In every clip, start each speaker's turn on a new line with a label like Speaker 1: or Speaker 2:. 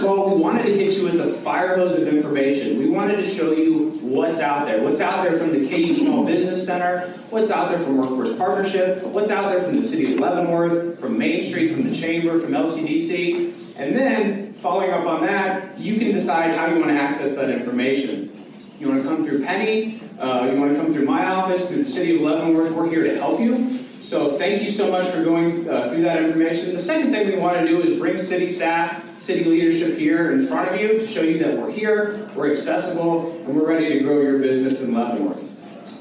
Speaker 1: of all, we wanted to hit you with the fire hose of information. We wanted to show you what's out there. What's out there from the KU Small Business Center, what's out there from Workforce Partnership, what's out there from the City of Leavenworth, from Main Street, from the Chamber, from LCDC. And then, following up on that, you can decide how you want to access that information. You want to come through Penny, you want to come through my office, through the City of Leavenworth, we're here to help you. So thank you so much for going through that information. The second thing we want to do is bring city staff, city leadership here in front of you to show you that we're here, we're accessible, and we're ready to grow your business in Leavenworth.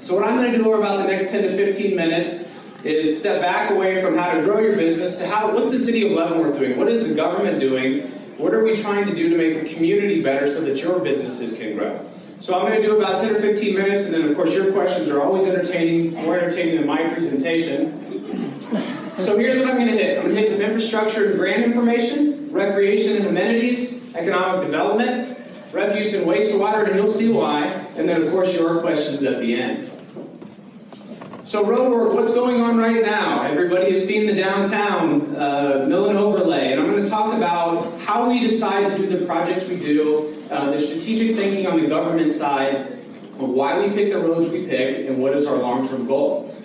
Speaker 1: So what I'm going to do over about the next 10 to 15 minutes is step back away from how to grow your business to what's the City of Leavenworth doing? What is the government doing? What are we trying to do to make the community better so that your businesses can grow? So I'm going to do about 10 or 15 minutes, and then of course your questions are always entertaining, more entertaining than my presentation. So here's what I'm going to hit. I'm going to hit some infrastructure and grant information, recreation and amenities, economic development, refuse and wastewater, and you'll see why, and then of course your questions at the end. So Roadwork, what's going on right now? Everybody has seen the downtown mill and overlay, and I'm going to talk about how we decide to do the projects we do, the strategic thinking on the government side, of why we pick the roads we pick, and what is our long-term goal.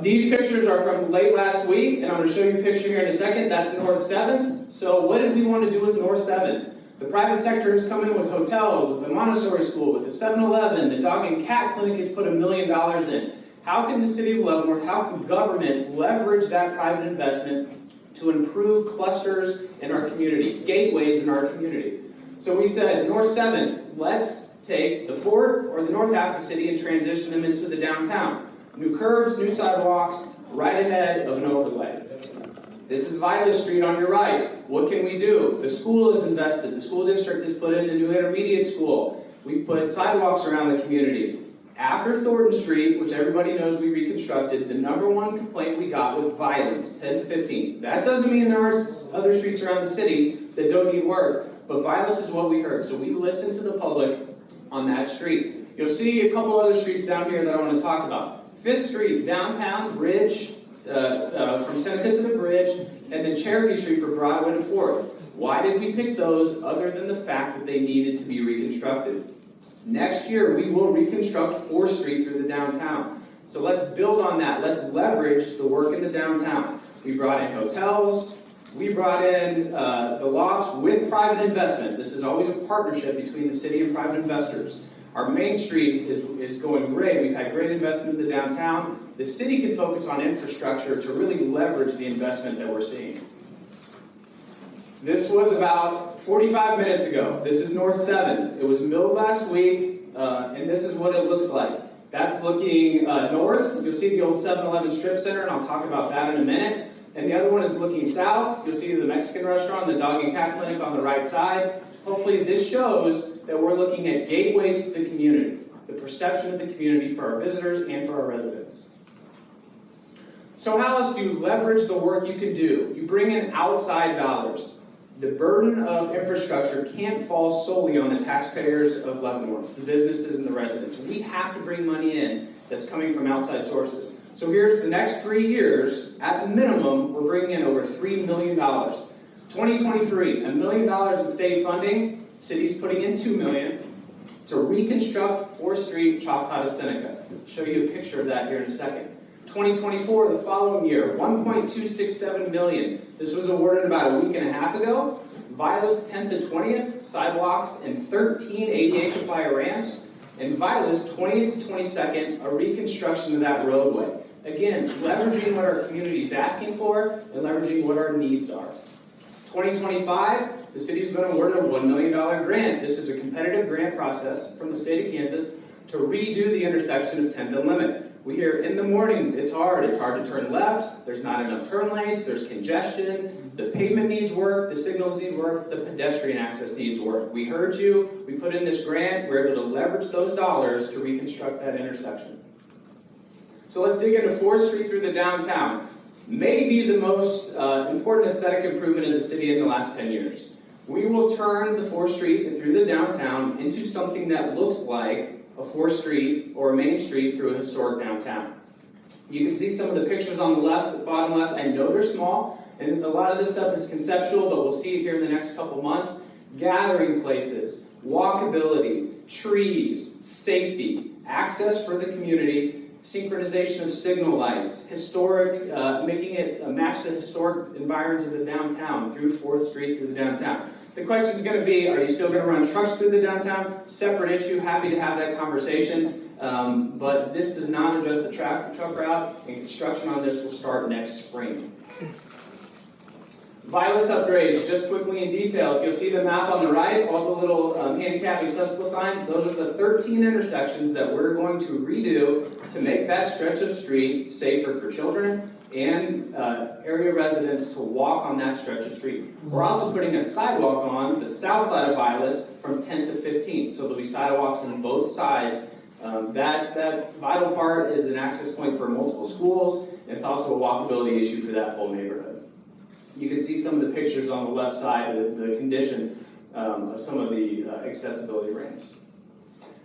Speaker 1: These pictures are from late last week, and I'm going to show you a picture here in a second. That's North 7th. So what did we want to do with North 7th? The private sector has come in with hotels, with the Montessori school, with the 7-Eleven, the dog and cat clinic has put $1 million in. How can the City of Leavenworth, how can government leverage that private investment to improve clusters in our community, gateways in our community? So we said, North 7th, let's take the Fort or the north half of the city and transition them into the downtown. New curbs, new sidewalks, right ahead of an overlay. This is Vilas Street on your right. What can we do? The school is invested. The school district has put in a new intermediate school. We've put sidewalks around the community. After Thornton Street, which everybody knows we reconstructed, the #1 complaint we got was violence, 10 to 15. That doesn't mean there are other streets around the city that don't need work, but violence is what we heard. So we listened to the public on that street. You'll see a couple other streets down here that I want to talk about. 5th Street, downtown, bridge, from Seneca to the bridge, and then Cherokee Street for Broadway to 4th. Why did we pick those other than the fact that they needed to be reconstructed? Next year, we will reconstruct 4th Street through the downtown. So let's build on that. Let's leverage the work in the downtown. We brought in hotels. We brought in the lofts with private investment. This is always a partnership between the city and private investors. Our Main Street is going great. We've had great investment in the downtown. The city can focus on infrastructure to really leverage the investment that we're seeing. This was about 45 minutes ago. This is North 7th. It was milled last week, and this is what it looks like. That's looking north. You'll see the old 7-Eleven strip center, and I'll talk about that in a minute. And the other one is looking south. You'll see the Mexican restaurant, the dog and cat clinic on the right side. Hopefully this shows that we're looking at gateways to the community, the perception of the community for our visitors and for our residents. So how else do you leverage the work you can do? You bring in outside dollars. The burden of infrastructure can't fall solely on the taxpayers of Leavenworth, the businesses and the residents. We have to bring money in that's coming from outside sources. So here's the next 3 years, at minimum, we're bringing in over $3 million. 2023, $1 million in state funding, city's putting in $2 million to reconstruct 4th Street, Choctaw to Seneca. I'll show you a picture of that here in a second. 2024, the following year, $1.267 million. This was awarded about a week and a half ago. Vilas 10th to 20th, sidewalks and 13 ADA compliant ramps. And Vilas 20th to 22nd, a reconstruction of that roadway. Again, leveraging what our community is asking for and leveraging what our needs are. 2025, the city's been awarded a $1 million grant. This is a competitive grant process from the state of Kansas to redo the intersection of 10th and Limit. We hear in the mornings, it's hard to turn left, there's not enough turn lanes, there's congestion, the pavement needs work, the signals need work, the pedestrian access needs work. We heard you, we put in this grant, we're able to leverage those dollars to reconstruct that intersection. So let's dig into 4th Street through the downtown. Maybe the most important aesthetic improvement in the city in the last 10 years. We will turn the 4th Street and through the downtown into something that looks like a 4th Street or a Main Street through a historic downtown. You can see some of the pictures on the left, the bottom left. I know they're small, and a lot of this stuff is conceptual, but we'll see it here in the next couple months. gathering places, walkability, trees, safety, access for the community, synchronization of signal lights, historic, making it match the historic environs of the downtown through 4th Street through the downtown. The question is going to be, are you still going to run trucks through the downtown? Separate issue, happy to have that conversation. But this does not address the truck route, and construction on this will start next spring. Vilas upgrades, just quickly in detail. If you'll see the map on the right, all the little handicap accessible signs, those are the 13 intersections that we're going to redo to make that stretch of street safer for children and area residents to walk on that stretch of street. We're also putting a sidewalk on the south side of Vilas from 10th to 15th, so there'll be sidewalks on both sides. That vital part is an access point for multiple schools, and it's also a walkability issue for that whole neighborhood. You can see some of the pictures on the left side of the condition of some of the accessibility ramps.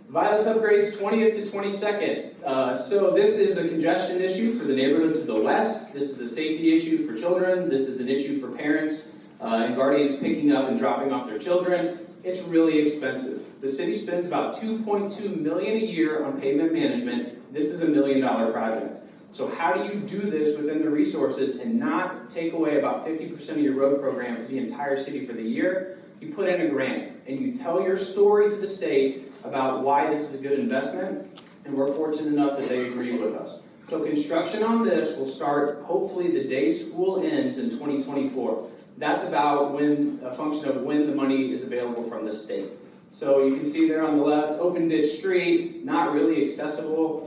Speaker 1: Vilas upgrades 20th to 22nd. So this is a congestion issue for the neighborhood to the west. This is a safety issue for children. This is an issue for parents and guardians picking up and dropping off their children. It's really expensive. The city spends about $2.2 million a year on pavement management. This is $1 million project. So how do you do this within the resources and not take away about 50% of your road program for the entire city for the year? You put in a grant and you tell your story to the state about why this is a good investment, and we're fortunate enough that they agree with us. So construction on this will start hopefully the day school ends in 2024. That's about a function of when the money is available from the state. So you can see there on the left, open ditch street, not really accessible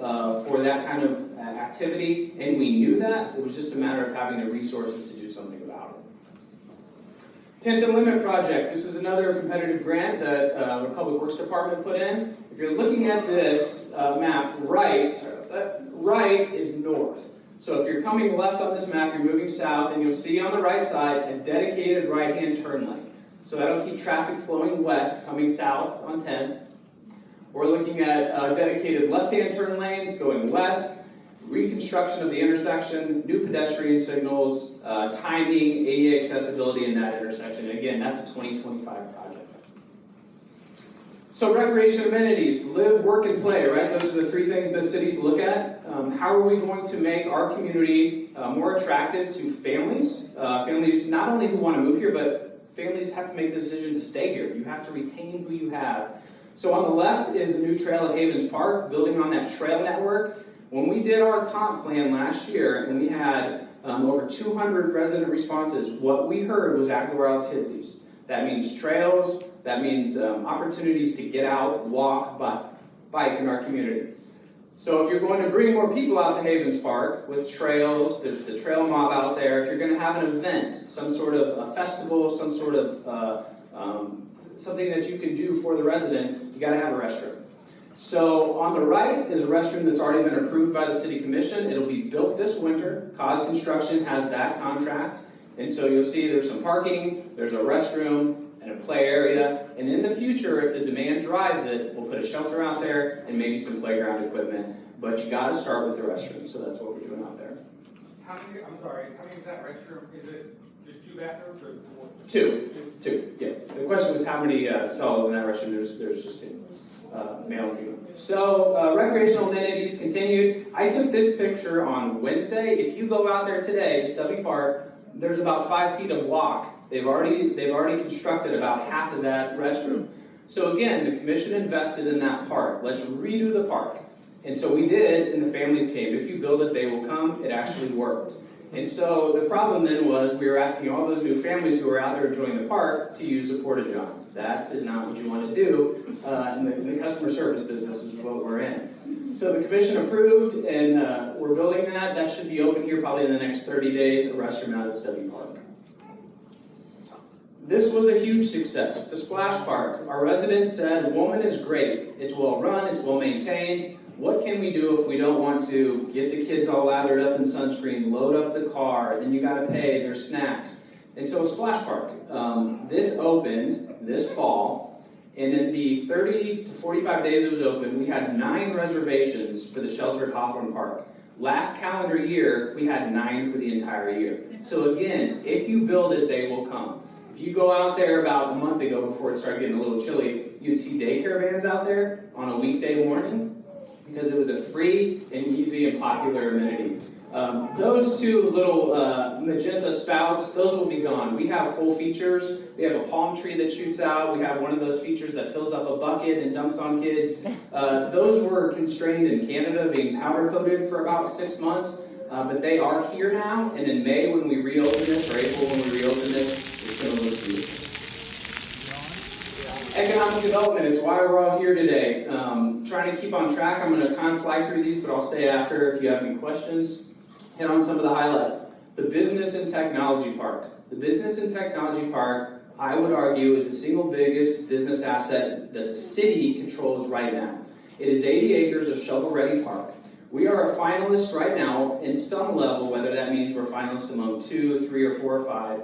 Speaker 1: for that kind of activity, and we knew that. It was just a matter of having the resources to do something about it. 10th and Limit project. This is another competitive grant that the Public Works Department put in. If you're looking at this map, right is north. So if you're coming left on this map, you're moving south, and you'll see on the right side a dedicated right-hand turn lane. So that'll keep traffic flowing west, coming south on 10th. We're looking at dedicated left-hand turn lanes going west, reconstruction of the intersection, new pedestrian signals, timing, ADA accessibility in that intersection. And again, that's a 2025 project. So recreation amenities, live, work, and play, right? Those are the three things that cities look at. How are we going to make our community more attractive to families? Families not only who want to move here, but families have to make the decision to stay here. You have to retain who you have. So on the left is a new trail at Havens Park, building on that trail network. When we did our comp plan last year, and we had over 200 resident responses, what we heard was outdoor activities. That means trails, that means opportunities to get out, walk, bike in our community. So if you're going to bring more people out to Havens Park with trails, there's the trail mob out there. If you're going to have an event, some sort of a festival, some sort of something that you can do for the residents, you got to have a restroom. So on the right is a restroom that's already been approved by the City Commission. It'll be built this winter. Cause Construction has that contract. And so you'll see there's some parking, there's a restroom, and a play area. And in the future, if the demand drives it, we'll put a shelter out there and maybe some playground equipment. But you got to start with the restroom, so that's what we're doing out there.
Speaker 2: How many is that restroom? Is it just 2 bathrooms or more?
Speaker 1: Two, yeah. The question was how many stalls in that restroom. There's just 2, male and female. So recreational amenities continued. I took this picture on Wednesday. If you go out there today to Stubby Park, there's about 5 feet of block. They've already constructed about half of that restroom. So again, the commission invested in that park. Let's redo the park. And so we did, and the families came. If you build it, they will come. It actually worked. And so the problem then was we were asking all those new families who were out there enjoying the park to use a porta-john. That is not what you want to do in the customer service business, is what we're in. So the commission approved, and we're building that. That should be open here probably in the next 30 days, a restroom out at Stubby Park. This was a huge success, the Splash Park. Our residents said, Woman is great. It's well run, it's well maintained. What can we do if we don't want to get the kids all lathered up in sunscreen, load up the car, then you gotta pay their snacks. And so Splash Park, this opened this fall, and in the 30 to 45 days it was open, we had 9 reservations for the shelter at Hawthorne Park. Last calendar year, we had 9 for the entire year. So again, if you build it, they will come. If you go out there about a month ago before it started getting a little chilly, you'd see daycare vans out there on a weekday morning because it was a free and easy and popular amenity. Those two little magenta spouts, those will be gone. We have full features. We have a palm tree that shoots out. We have one of those features that fills up a bucket and dumps on kids. Those were constrained in Canada, being powder coated for about 6 months. But they are here now, and in May when we reopen this, or April when we reopen this, it's going to look beautiful. Economic development, it's why we're all here today. Trying to keep on track, I'm going to kind of fly through these, but I'll stay after if you have any questions. Hit on some of the highlights. The Business and Technology Park. The Business and Technology Park, I would argue, is the single biggest business asset that the city controls right now. It is 80 acres of shovel-ready park. We are a finalist right now in some level, whether that means we're finalists among 2, 3, or 4, or 5,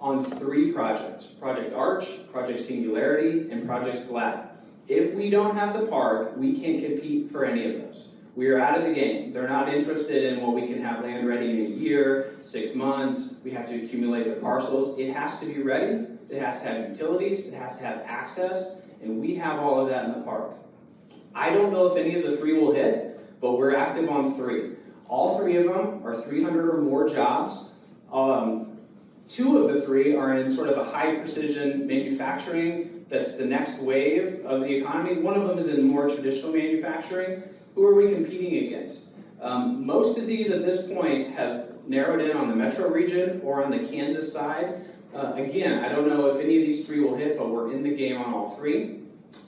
Speaker 1: on 3 projects. Project Arch, Project Singularity, and Project Slab. If we don't have the park, we can't compete for any of those. We are out of the game. They're not interested in, well, we can have land ready in a year, 6 months, we have to accumulate the parcels. It has to be ready, it has to have utilities, it has to have access, and we have all of that in the park. I don't know if any of the 3 will hit, but we're active on 3. All 3 of them are 300 or more jobs. 2 of the 3 are in sort of a high precision manufacturing. That's the next wave of the economy. One of them is in more traditional manufacturing. Who are we competing against? Most of these at this point have narrowed in on the metro region or on the Kansas side. Again, I don't know if any of these 3 will hit, but we're in the game on all 3.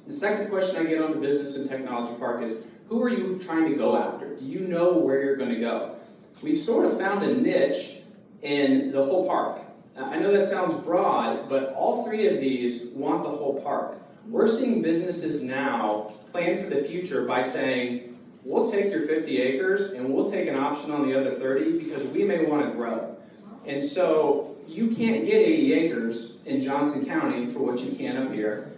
Speaker 1: The second question I get on the Business and Technology Park is, who are you trying to go after? Do you know where you're going to go? We've sort of found a niche in the whole park. I know that sounds broad, but all 3 of these want the whole park. We're seeing businesses now plan for the future by saying, we'll take your 50 acres and we'll take an option on the other 30 because we may want to grow. And so you can't get 80 acres in Johnson County for what you can up here,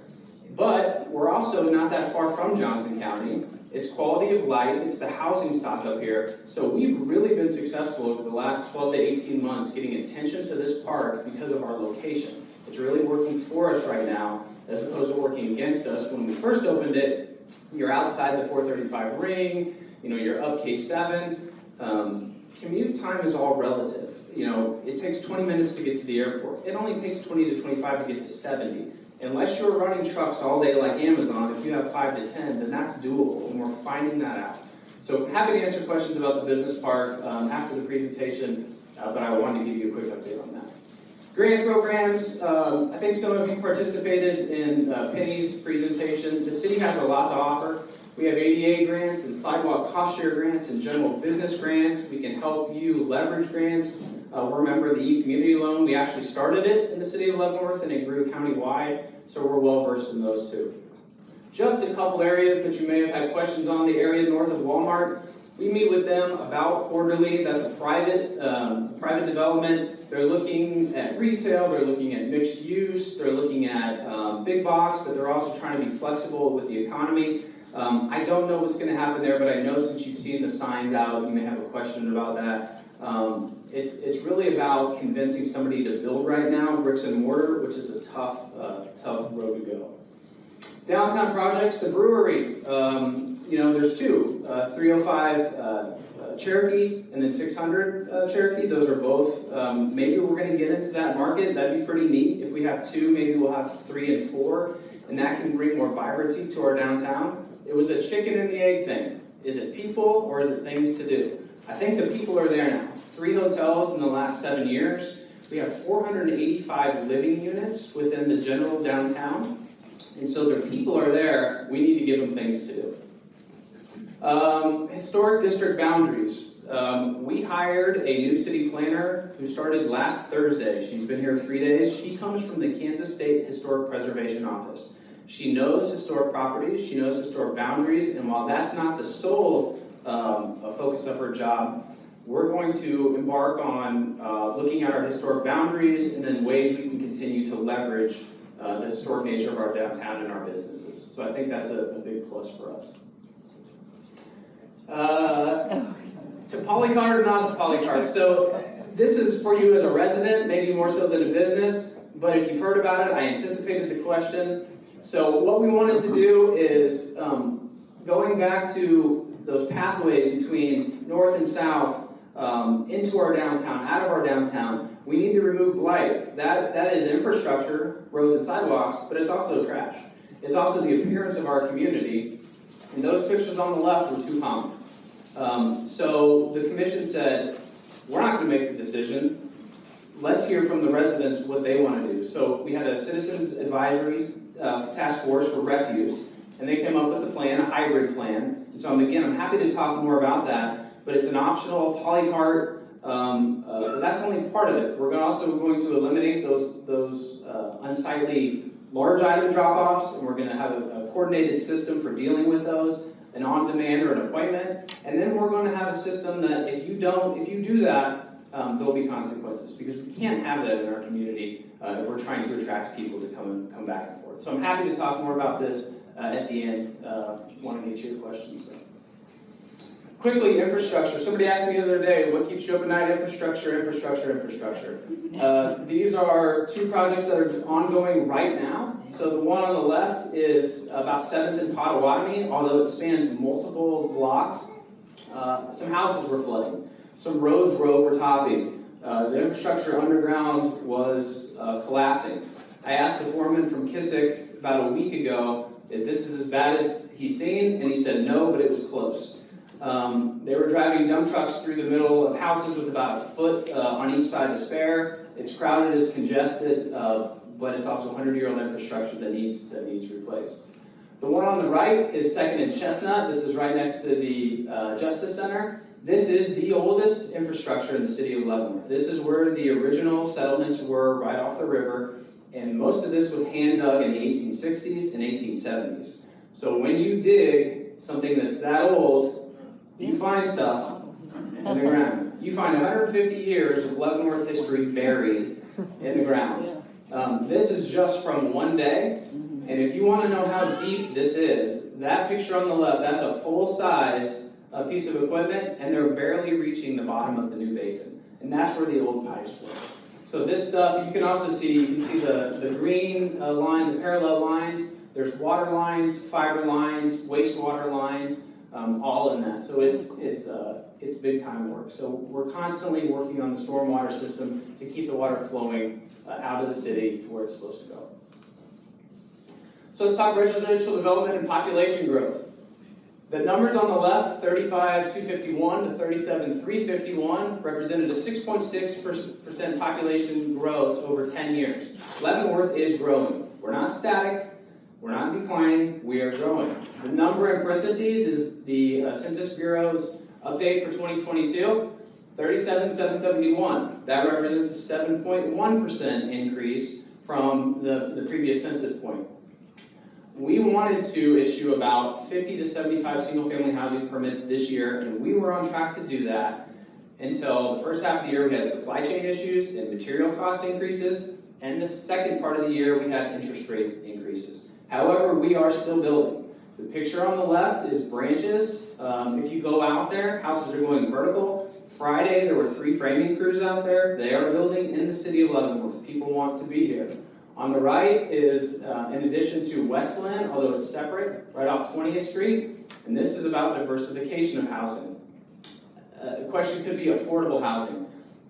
Speaker 1: but we're also not that far from Johnson County. It's quality of life, it's the housing stock up here. So we've really been successful over the last 12 to 18 months getting attention to this park because of our location. It's really working for us right now, as opposed to working against us. When we first opened it, you're outside the 435 ring, you're up K7. Commute time is all relative. It takes 20 minutes to get to the airport. It only takes 20 to 25 to get to 70. Unless you're running trucks all day like Amazon, if you have 5 to 10, then that's doable, and we're finding that out. So happy to answer questions about the business park after the presentation, but I wanted to give you a quick update on that. Grant programs, I think some of you participated in Penny's presentation. The city has a lot to offer. We have ADA grants and sidewalk cost share grants and general business grants. We can help you leverage grants. We're a member of the e-community loan. We actually started it in the city of Leavenworth and it grew countywide, so we're well versed in those too. Just a couple areas that you may have had questions on. The area north of Walmart, we meet with them about quarterly. That's a private development. They're looking at retail, they're looking at mixed use, they're looking at big box, but they're also trying to be flexible with the economy. I don't know what's going to happen there, but I know since you've seen the signs out, you may have a question about that. It's really about convincing somebody to build right now, bricks and mortar, which is a tough road to go. Downtown projects, the brewery. There's 2, 305 Cherokee and then 600 Cherokee. Those are both, maybe we're going to get into that market. That'd be pretty neat. If we have 2, maybe we'll have 3 and 4, and that can bring more vibrancy to our downtown. It was a chicken and the egg thing. Is it people or is it things to do? I think the people are there now. 3 hotels in the last 7 years. We have 485 living units within the general downtown. And so the people are there. We need to give them things to do. Historic district boundaries. We hired a new city planner who started last Thursday. She's been here 3 days. She comes from the Kansas State Historic Preservation Office. She knows historic properties, she knows historic boundaries, and while that's not the sole focus of her job, we're going to embark on looking at our historic boundaries and then ways we can continue to leverage the historic nature of our downtown and our businesses. So I think that's a big plus for us. To polycart or not to polycart. So this is for you as a resident, maybe more so than a business. but if you've heard about it, I anticipated the question. So what we wanted to do is, going back to those pathways between north and south, into our downtown, out of our downtown, we need to remove blight. That is infrastructure, roads and sidewalks, but it's also trash. It's also the appearance of our community, and those pictures on the left were too common. So the commission said, we're not going to make the decision. Let's hear from the residents what they want to do. So we had a citizens advisory task force for refuse, and they came up with a plan, a hybrid plan. And so I'm happy to talk more about that, but it's an optional polycart. That's only part of it. We're also going to eliminate those unsightly large item drop-offs, and we're going to have a coordinated system for dealing with those, an on-demand or an appointment, and then we're going to have a system that if you do that, there'll be consequences, because we can't have that in our community if we're trying to attract people to come back and forth. So I'm happy to talk more about this at the end. Want to get to your questions. Quickly, infrastructure. Somebody asked me the other day, what keeps you up at night? Infrastructure. These are two projects that are ongoing right now. So the one on the left is about 7th and Potawatomi, although it spans multiple blocks. Some houses were flooding. Some roads were overtopping. The infrastructure underground was collapsing. I asked the foreman from Kissick about a week ago if this is as bad as he's seen, and he said no, but it was close. They were driving dump trucks through the middle of houses with about a foot on each side to spare. It's crowded, it's congested, but it's also 100-year-old infrastructure that needs replaced. The one on the right is 2nd and Chestnut. This is right next to the Justice Center. This is the oldest infrastructure in the city of Leavenworth. This is where the original settlements were, right off the river, and most of this was hand dug in the 1860s and 1870s. So when you dig something that's that old, you find stuff in the ground. You find 150 years of Leavenworth history buried in the ground. This is just from one day, and if you want to know how deep this is, that picture on the left, that's a full-size piece of equipment, and they're barely reaching the bottom of the new basin. And that's where the old pipes were. So this stuff, you can also see, the green line, the parallel lines. There's water lines, fiber lines, wastewater lines, all in that. So it's big time work. So we're constantly working on the stormwater system to keep the water flowing out of the city to where it's supposed to go. So let's talk residential development and population growth. The numbers on the left, 35,251 to 37,351, represented a 6.6% population growth over 10 years. Leavenworth is growing. We're not static. We're not declining. We are growing. The number in parentheses is the Census Bureau's update for 2022, 37,771. That represents a 7.1% increase from the previous census point. We wanted to issue about 50 to 75 single-family housing permits this year, and we were on track to do that until the first half of the year we had supply chain issues and material cost increases, and the second part of the year we had interest rate increases. However, we are still building. The picture on the left is branches. If you go out there, houses are going vertical. Friday, there were 3 framing crews out there. They are building in the city of Leavenworth. People want to be here. On the right is, in addition to Westland, although it's separate, right off 20th Street, and this is about diversification of housing. The question could be affordable housing.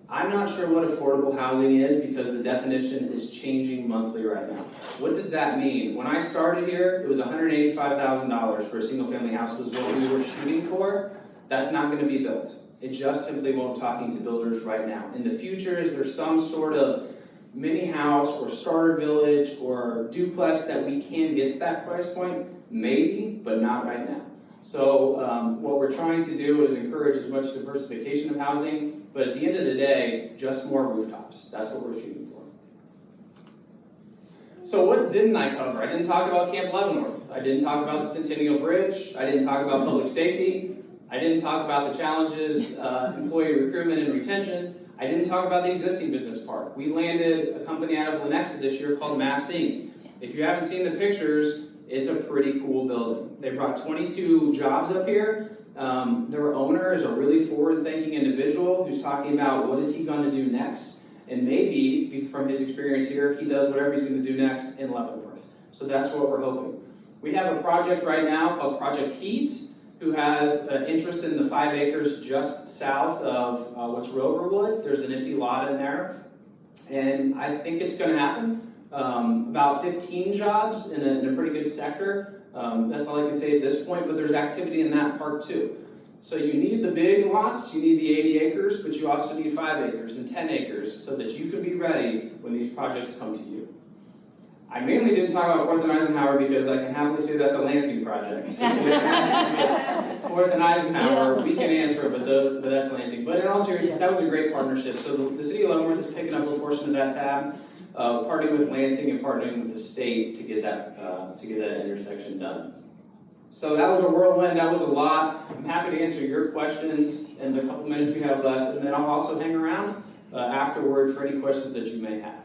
Speaker 1: I'm not sure what affordable housing is because the definition is changing monthly right now. What does that mean? When I started here, it was $185,000 for a single-family house was what we were shooting for. That's not going to be built. It just simply won't talking to builders right now. In the future, is there some sort of mini house or starter village or duplex that we can get to that price point? Maybe, but not right now. So what we're trying to do is encourage as much diversification of housing, but at the end of the day, just more rooftops. That's what we're shooting for. So what didn't I cover? I didn't talk about Camp Leavenworth. I didn't talk about the Centennial Bridge. I didn't talk about public safety. I didn't talk about the challenges, employee recruitment and retention. I didn't talk about the existing business park. We landed a company out of Lenexa this year called Maps Inc. If you haven't seen the pictures, it's a pretty cool building. They brought 22 jobs up here. Their owner is a really forward-thinking individual who's talking about what is he going to do next. And maybe, from his experience here, he does whatever he's going to do next in Leavenworth. So that's what we're hoping. We have a project right now called Project Heat, who has interest in the 5 acres just south of what's Roadwork. There's an empty lot in there. And I think it's going to happen. About 15 jobs in a pretty good sector. That's all I can say at this point, but there's activity in that park too. So you need the big lots, you need the 80 acres, but you also need 5 acres and 10 acres so that you can be ready when these projects come to you. I mainly didn't talk about 4th and Eisenhower because I can happily say that's a Lansing project. So 4th and Eisenhower, we can answer it, but that's Lansing. But in all seriousness, that was a great partnership. So the city of Leavenworth is picking up a portion of that tab, partnering with Lansing and partnering with the state to get that intersection done. So that was a whirlwind, that was a lot. I'm happy to answer your questions in the couple minutes we have left, and then I'll also hang around afterward for any questions that you may have.